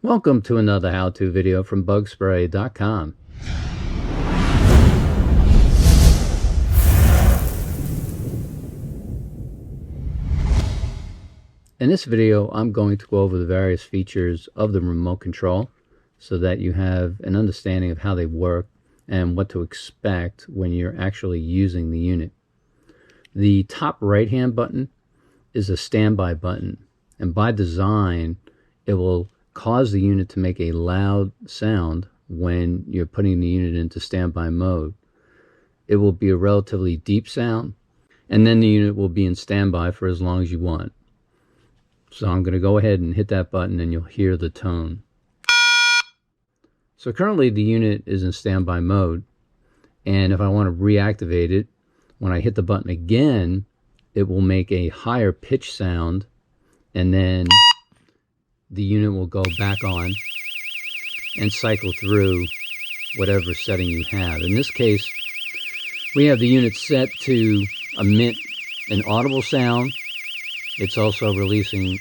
Welcome to another how-to video from bugspray.com. In this video, I'm going to go over the various features of the remote control so that you have an understanding of how they work and what to expect when you're actually using the unit. The top right-hand button is a standby button, and by design, it will cause the unit to make a loud sound when you're putting the unit into standby mode. It will be a relatively deep sound, and then the unit will be in standby for as long as you want. So I'm going to go ahead and hit that button and you'll hear the tone. So currently the unit is in standby mode, and if I want to reactivate it, when I hit the button again, it will make a higher pitch sound, and then the unit will go back on and cycle through whatever setting you have. In this case, we have the unit set to emit an audible sound. It's also releasing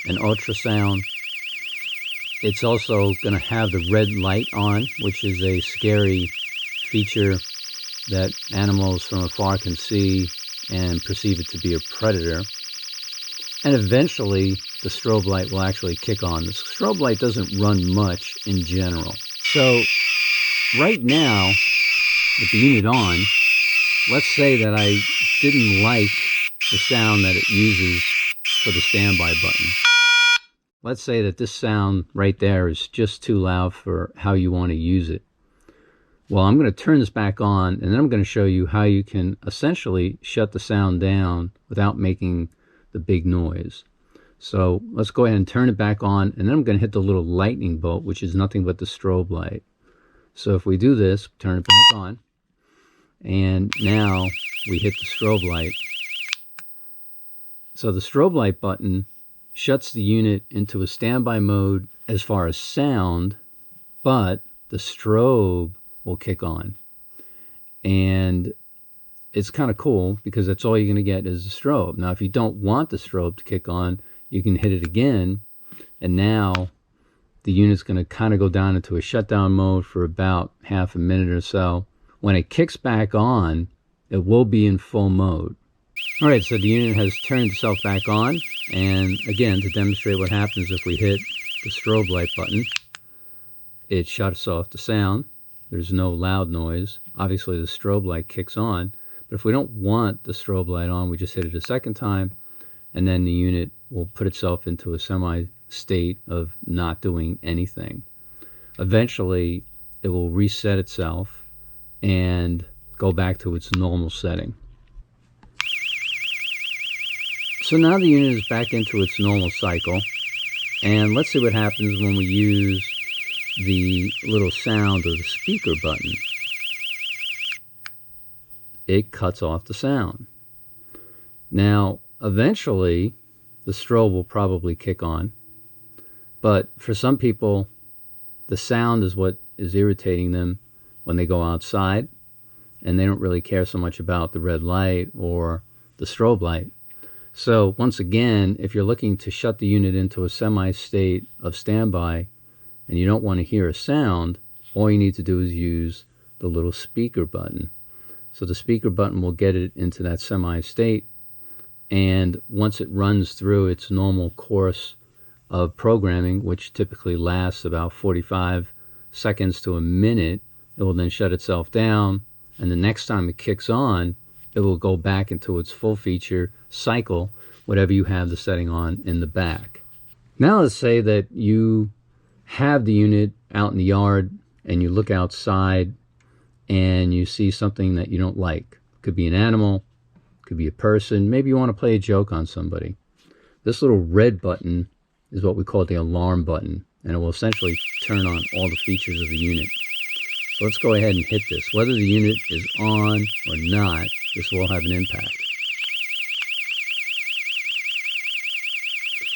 an ultrasound. It's also going to have the red light on, which is a scary feature that animals from afar can see and perceive it to be a predator. And eventually, the strobe light will actually kick on. The strobe light doesn't run much in general. So, right now, with the unit on, let's say that I didn't like the sound that it uses for the standby button. Let's say that this sound right there is just too loud for how you want to use it. Well, I'm going to turn this back on, and then I'm going to show you how you can essentially shut the sound down without making the big noise. So let's go ahead and turn it back on, and then I'm going to hit the little lightning bolt, which is nothing but the strobe light. So if we do this, turn it back on, and now we hit the strobe light. So the strobe light button shuts the unit into a standby mode as far as sound, but the strobe will kick on. And it's kind of cool because that's all you're going to get is the strobe. Now, if you don't want the strobe to kick on, you can hit it again, and now the unit's going to kind of go down into a shutdown mode for about half a minute or so. When it kicks back on, it will be in full mode. All right, so the unit has turned itself back on, and again, to demonstrate what happens if we hit the strobe light button, it shuts off the sound. There's no loud noise. Obviously, the strobe light kicks on, but if we don't want the strobe light on, we just hit it a second time, and then the unit will put itself into a semi-state of not doing anything. Eventually, it will reset itself and go back to its normal setting. So now the unit is back into its normal cycle, and let's see what happens when we use the little sound of the speaker button. It cuts off the sound. Now, eventually, the strobe will probably kick on, but for some people, the sound is what is irritating them when they go outside, and they don't really care so much about the red light or the strobe light. So once again, if you're looking to shut the unit into a semi-state of standby and you don't want to hear a sound, all you need to do is use the little speaker button. So the speaker button will get it into that semi-state, and once it runs through its normal course of programming, which typically lasts about 45 seconds to a minute, it will then shut itself down, and the next time it kicks on, it will go back into its full feature cycle, whatever you have the setting on in the back. Now let's say that you have the unit out in the yard and you look outside and you see something that you don't like. Could be an animal, could be a person, maybe you want to play a joke on somebody. This little red button is what we call the alarm button, and it will essentially turn on all the features of the unit. So let's go ahead and hit this. Whether the unit is on or not, this will have an impact.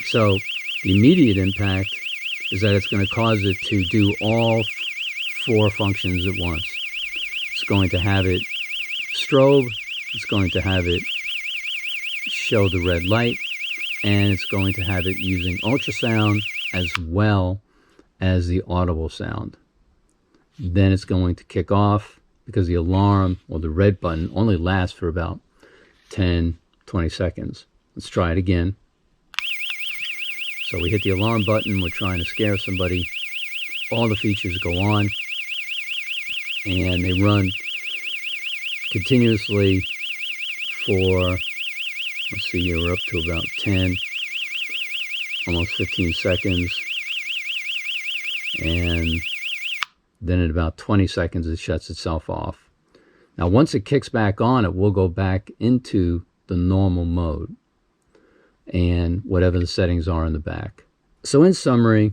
So the immediate impact is that it's going to cause it to do all four functions at once. It's going to have it strobe, it's going to have it show the red light, and it's going to have it using ultrasound as well as the audible sound. Then it's going to kick off, because the alarm, or the red button, only lasts for about 10-20 seconds. Let's try it again. So we hit the alarm button, we're trying to scare somebody. All the features go on, and they run continuously for, let's see here, we're up to about 10, almost 15 seconds. And then at about 20 seconds, it shuts itself off. Now, once it kicks back on, it will go back into the normal mode and whatever the settings are in the back. So in summary,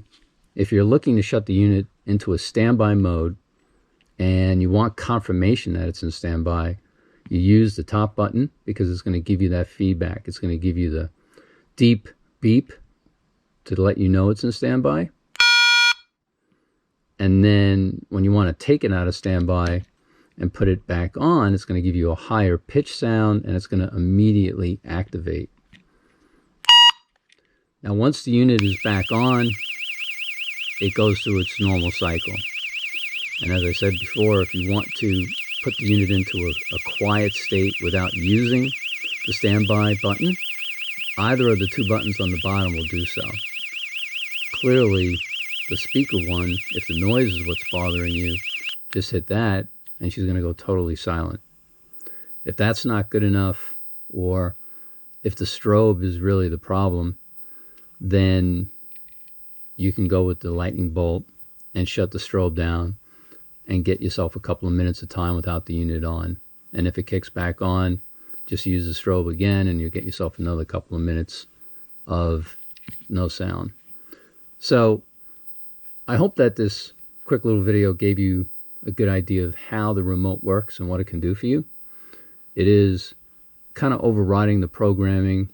if you're looking to shut the unit into a standby mode and you want confirmation that it's in standby, you use the top button, because it's going to give you that feedback. It's going to give you the deep beep to let you know it's in standby. And then when you want to take it out of standby and put it back on, it's going to give you a higher pitch sound, and it's going to immediately activate. Now, once the unit is back on, it goes through its normal cycle. And as I said before, if you want to put the unit into a quiet state without using the standby button, either of the two buttons on the bottom will do so. Clearly, the speaker one, if the noise is what's bothering you, just hit that and she's going to go totally silent. If that's not good enough, or if the strobe is really the problem, then you can go with the lightning bolt and shut the strobe down and get yourself a couple of minutes of time without the unit on. And if it kicks back on, just use the strobe again and you'll get yourself another couple of minutes of no sound. So I hope that this quick little video gave you a good idea of how the remote works and what it can do for you. It is kind of overriding the programming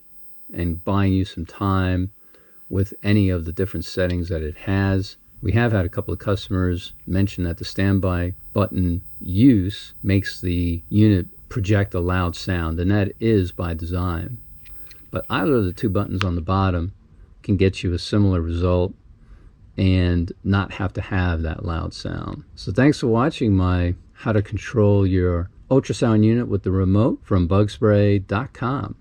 and buying you some time with any of the different settings that it has. We have had a couple of customers mention that the standby button use makes the unit project a loud sound, and that is by design. But either of the two buttons on the bottom can get you a similar result and not have to have that loud sound. So thanks for watching my how to control your ultrasound unit with the remote from bugspray.com.